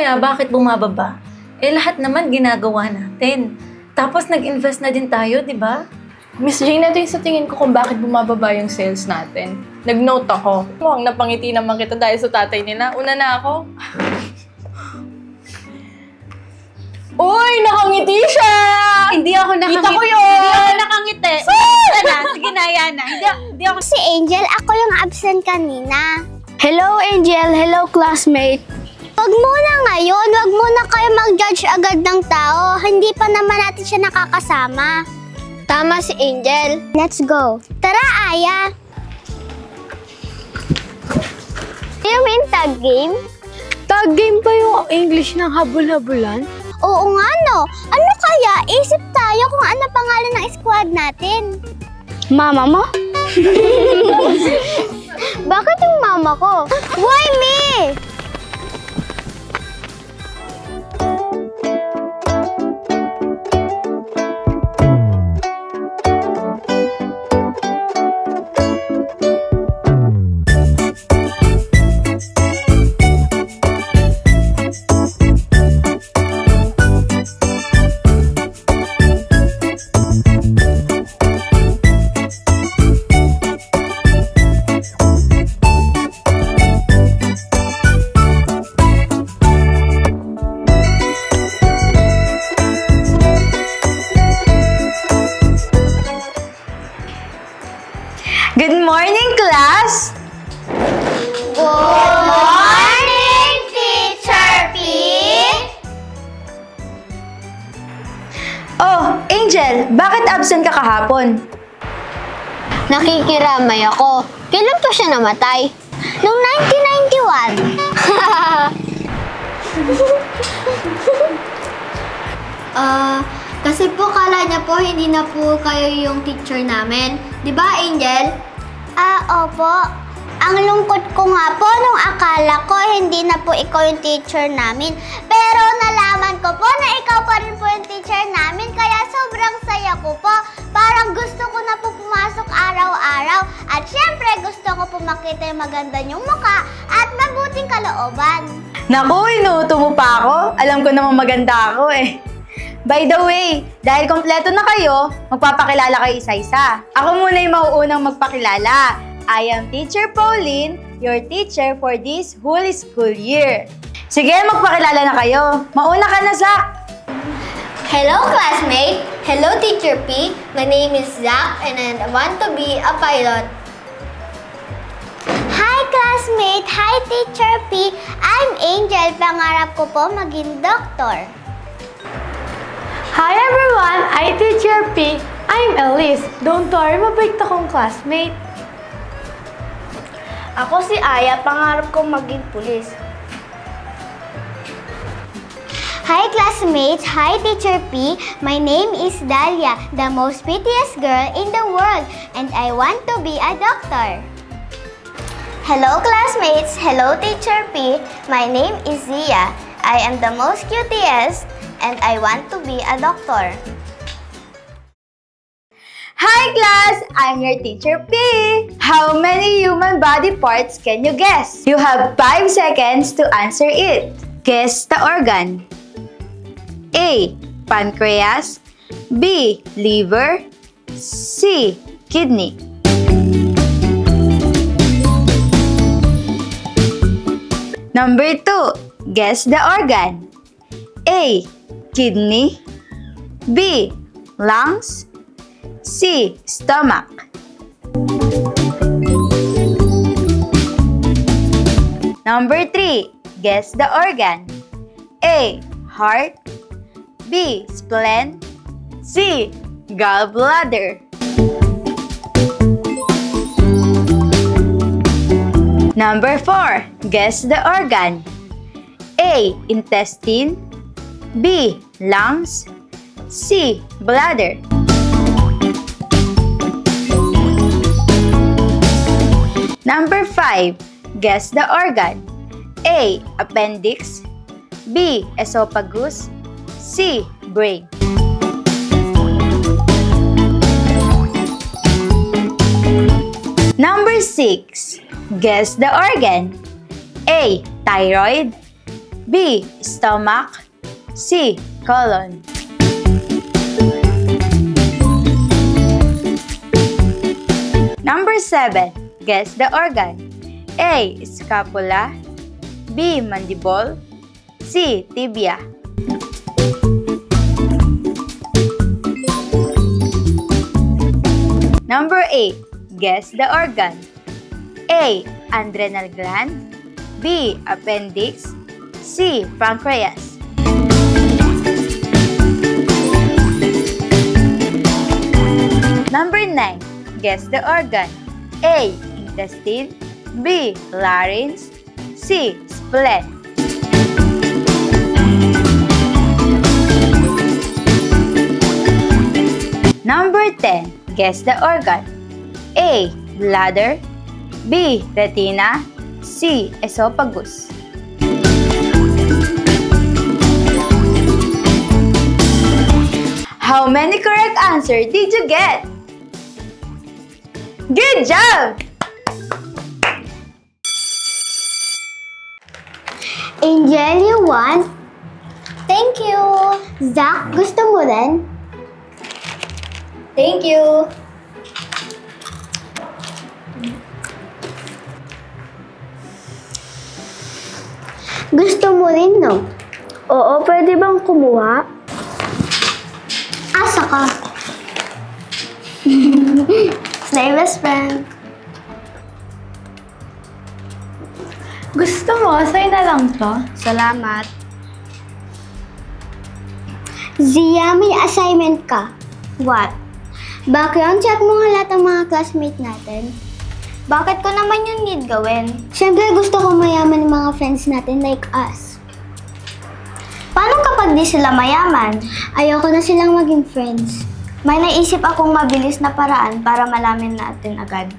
kaya bakit bumababa? Lahat naman ginagawa natin. Tapos nag-invest na din tayo, di ba? Miss Jane, ito yung sa tingin ko kung bakit bumababa yung sales natin. Nag-note ako. Mukhang napangiti naman kita dahil sa tatay nila. Una na ako. Uy! Nakangiti siya! Hindi ako nakangiti. Kita ko yun! Hindi ako nakangiti. Sige na, yan na. Hindi ako... Si Angel, ako yung absent kanina. Hello, Angel. Hello, classmate. Wag muna ngayon. Wag muna kayo mag-judge agad ng tao. Hindi pa naman natin siya nakakasama. Tama si Angel. Let's go. Tara, Aya. You mean tag game? Tag game pa yung English ng habol-habulan? Oo nga, no. Ano kaya? Isip tayo kung ano pangalan ng squad natin. Mama mo? Bakit yung mama ko? Why me? Good morning, class! Good morning, Teacher P! Oh, Angel, bakit absent ka kahapon? Nakikiramay ako. Kailan pa siya namatay? Noong 1991. Kasi po kala niya po hindi na po kayo yung teacher namin. Di ba, Angel? Opo. Ang lungkot ko nga po nung akala ko hindi na po ikaw yung teacher namin. Pero nalaman ko po na ikaw pa rin po yung teacher namin. Kaya sobrang saya ko po. Parang gusto ko na po pumasok araw-araw. At syempre gusto ko po makita yung maganda niyong mukha at mabuting kalooban. Naku, inuuto mo pa ako. Alam ko namang maganda ako eh. By the way, dahil kompleto na kayo, magpapakilala kayo isa-isa. Ako muna yung mauunang magpakilala. I am Teacher Pauline, your teacher for this whole school year. Sige, magpakilala na kayo. Mauna ka na, Zach! Hello, classmate! Hello, Teacher P! My name is Zach and I want to be a pilot. Hi, classmate! Hi, Teacher P! I'm Angel. Pangarap ko po maging doktor. Hi everyone! I'm Teacher P. I'm Elise. Don't worry, mabait akong classmate. Ako si Aya, pangarap kong maging pulis. Hi, classmates! Hi, Teacher P! My name is Dahlia, the most prettiest girl in the world, and I want to be a doctor. Hello, classmates! Hello, Teacher P! My name is Zia. I am the most cutest, and I want to be a doctor. Hi, class! I'm your Teacher P! How many human body parts can you guess? You have 5 seconds to answer it. Guess the organ. A. Pancreas. B. Liver. C. Kidney. Number 2. Guess the organ. A. Kidney. B. Lungs. C. Stomach. Number 3. Guess the organ. A. Heart. B. Spleen. C. Gallbladder. Number 4. Guess the organ. A. Intestine. B. Lungs. C. Bladder. Number 5. Guess the organ. A. Appendix. B. Esophagus. C. Brain. Number 6. Guess the organ. A. Thyroid. B. Stomach. C. Colon. Number 7. Guess the organ. A. Scapula. B. Mandible. C. Tibia. Number 8. Guess the organ. A. Adrenal gland. B. Appendix. C. Pancreas. Number 9. Guess the organ. A. Intestine. B. Larynx. C. Spleen. Number 10. Guess the organ. A. Bladder. B. Retina. C. Esophagus. How many correct answers did you get? Good job! Angel, you won. Thank you. Zach, gusto mo rin? Thank you. Gusto mo rin, no? Oo, pwede bang kumuha? Asa ka? Slay best friend. Gusto mo? Sa'yo na lang to. Salamat. Zia, may assignment ka. What? Background check mo nga lahat ng mga classmate natin. Bakit ko naman yung need gawin? Siyempre gusto ko mayaman ng mga friends natin like us. Paano kapag di sila mayaman? Ayoko na silang maging friends. May naisip akong mabilis na paraan para malaman natin agad.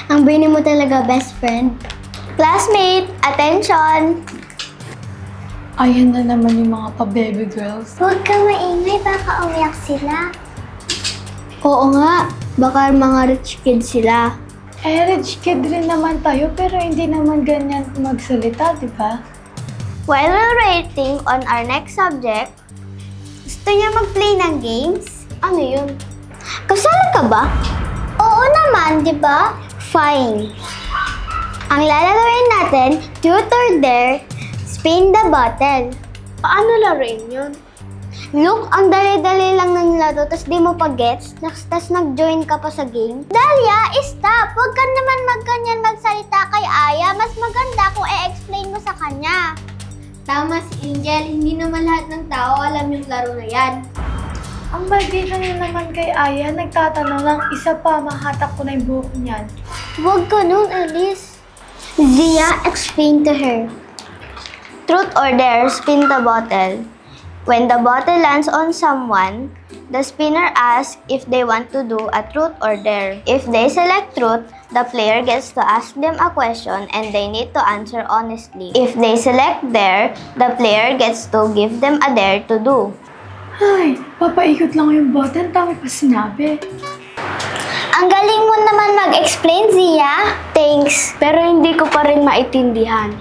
Ang brainy mo talaga, best friend. Classmate, attention! Ayan na naman yung mga pa-baby girls. Huwag ka maingay, baka umiyak sila. Oo nga, baka mga rich kids sila. Eh, rich kid rin naman tayo, pero hindi naman ganyan magsalita, di ba? While we're waiting on our next subject, gusto niya mag-play ng games? Ano yun? Kasali ka ba? Oo naman, di ba? Fine. Ang lalawin natin, truth or dare, spin the bottle. Paano laruin yun? Look, ang dali-dali lang ng laro, tas di mo pa gets, tas nag-join ka pa sa game. Dahlia, stop! Huwag ka naman magganyan magsalita kay Aya. Mas maganda kung i-explain mo sa kanya. Tama si Angel, hindi naman lahat ng tao alam yung laro na yan. Ang maldita niya naman kay Aya, nagtatanong lang, isa pa, mahatak ko na yung buhok niyan. Huwag ka nun, Alice. Zia, explain to her. Truth or dare, spin the bottle. When the bottle lands on someone, the spinner asks if they want to do a truth or dare. If they select truth, the player gets to ask them a question and they need to answer honestly. If they select dare, the player gets to give them a dare to do. Ay, papaikot lang yung button, tama pa sinabi. Ang galing mo naman mag-explain, Zia. Thanks. Pero hindi ko pa rin maintindihan.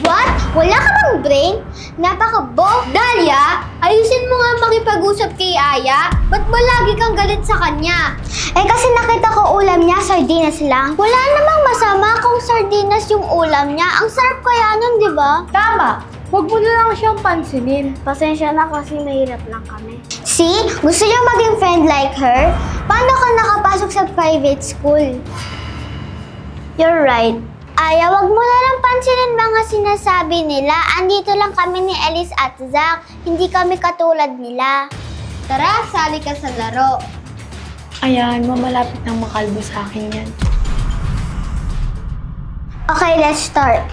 What? Wala ka bang brain? Napaka-bo! Dahlia, ayusin mo nga makipag-usap kay Aya. Ba't ba lagi kang galit sa kanya? Eh kasi nakita ko ulam niya, sardinas lang. Wala namang masama kung sardinas yung ulam niya. Ang sarap kaya nun, di ba? Tama! Huwag mo na lang siyang pansinin. Pasensya na kasi mahirap lang kami. See? Gusto niyo maging friend like her? Paano ka nakapasok sa private school? You're right. Aya, wag mo na lang pansinin mga sinasabi nila. Andito lang kami ni Elise at Zach. Hindi kami katulad nila. Tara, sali ka sa laro. Ayan, mamalapit nang makalbo sa akin yan. Okay, let's start.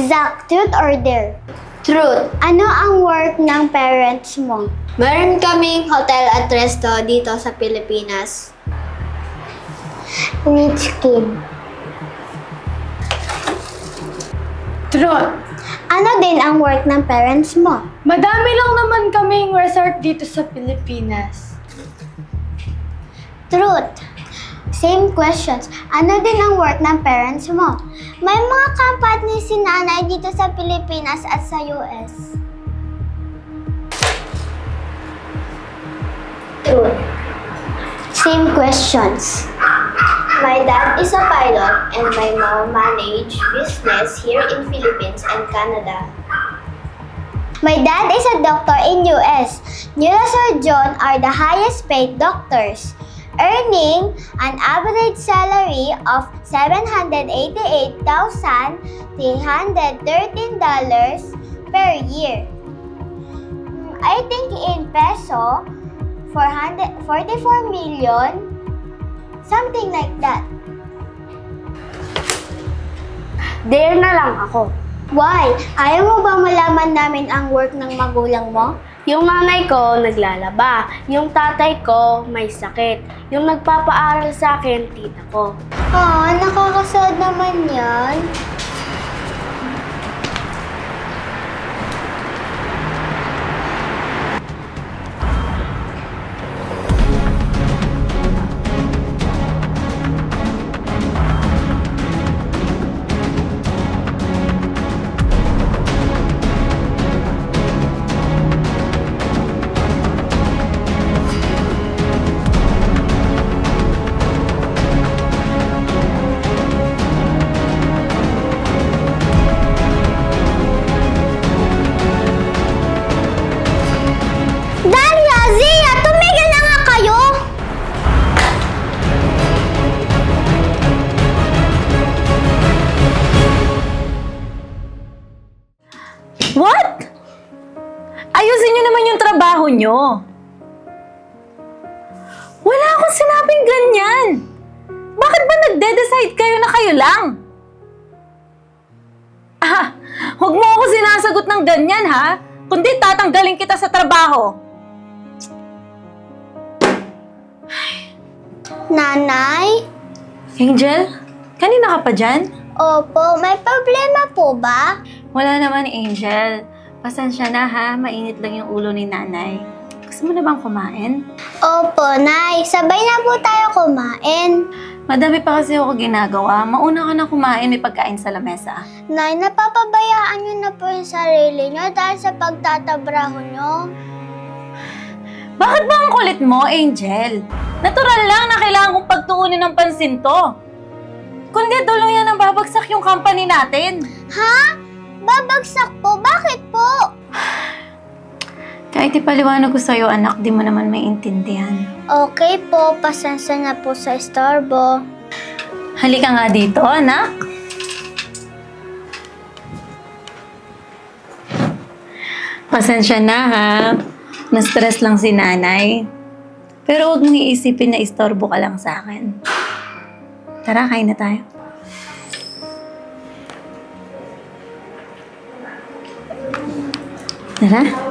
Zach, truth or dare? Truth. Ano ang work ng parents mo? Meron kaming hotel at resto dito sa Pilipinas. Rich kid. Truth! Ano din ang work ng parents mo? Madami lang naman kaming resort dito sa Pilipinas. Truth. Same questions. Ano din ang work ng parents mo? May mga companies si nanay dito sa Pilipinas at sa US. Truth. Same questions. My dad is a pilot and my mom manage business here in Philippines and Canada. My dad is a doctor in US. Neurosurgeon are the highest paid doctors, earning an average salary of $788,313 per year. I think in peso, 44 million, something like that. There na lang ako. Why? Ayaw mo ba malaman namin ang work ng magulang mo? Yung nanay ko naglalaba, yung tatay ko may sakit, yung nagpapaaral sa akin tita ko. Nakakasad naman yan. Dalia, Zia, tumigil na nga kayo! What? Ayusin niyo naman yung trabaho niyo. Wala akong sinabing ganyan. Bakit ba nagde-decide kayo na kayo lang? Huwag mo ako sinasagot ng ganyan, ha? Kundi tatanggalin kita sa trabaho. Nanay? Angel, kanina ka pa dyan? Opo, may problema po ba? Wala naman, Angel. Pasensya na, ha? Mainit lang yung ulo ni nanay. Gusto mo na bang kumain? Opo, Nay. Sabay na po tayo kumain. Madami pa kasi ako ginagawa. Mauna ka na kumain, may pagkain sa lamesa. Nay, napapabayaan niyo na po yung sarili niyo dahil sa pagtatabraho niyo. Bakit ba ang kulit mo, Angel? Natural lang na kailangan kong pagtuunin ng pansin to. Kundi dulo yan ang babagsak yung company natin. Ha? Babagsak po? Bakit po? Kahit ipaliwanag ko sa'yo, anak, di mo naman maintindihan. Okay po, pasensya na po sa istorbo. Halika nga dito, anak. Pasensya na, ha? Na-stress lang si nanay. Pero huwag mong iisipin na istorbo ka lang sa akin. Tara, kain na tayo. Tara.